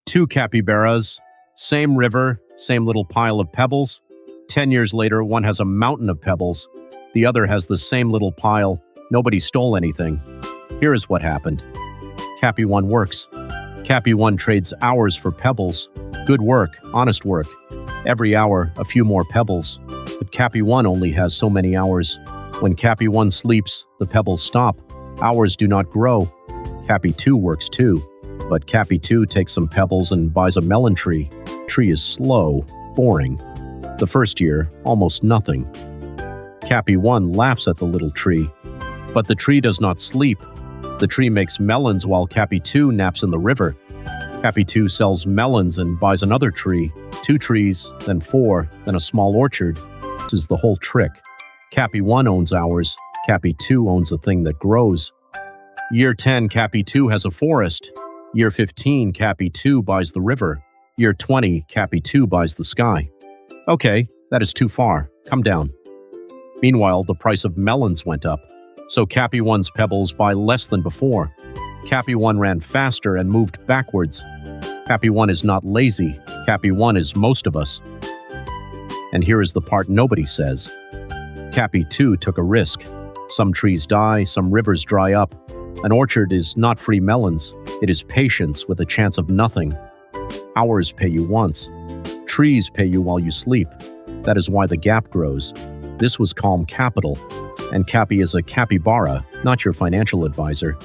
Two capybaras, same river, same little pile of pebbles. 10 years later, one has a mountain of pebbles. The other has the same little pile. Nobody stole anything. Here is what happened. Capy One works. Capy One trades hours for pebbles. Good work, honest work. Every hour, a few more pebbles. But Capy One only has so many hours. When Capy One sleeps, the pebbles stop. Hours do not grow. Capy Two works too. But Capy Two takes some pebbles and buys a melon tree. Tree is slow, boring. The first year, almost nothing. Capy One laughs at the little tree. But the tree does not sleep. The tree makes melons while Capy Two naps in the river. Capy Two sells melons and buys another tree, 2 trees, then 4, then a small orchard. This is the whole trick. Capy One owns hours. Capy Two owns a thing that grows. Year 10, Capy Two has a forest. Year 15, Capy Two buys the river. Year 20, Capy Two buys the sky. Okay, that is too far. Come down. Meanwhile, the price of melons went up. So Capy One's pebbles buy less than before. Capy One ran faster and moved backwards. Capy One is not lazy. Capy One is most of us. And here is the part nobody says. Capy Two took a risk. Some trees die, some rivers dry up. An orchard is not free melons. It is patience with a chance of nothing. Hours pay you once. Trees pay you while you sleep. That is why the gap grows. This was calm capital. And Capy is a capybara, not your financial advisor.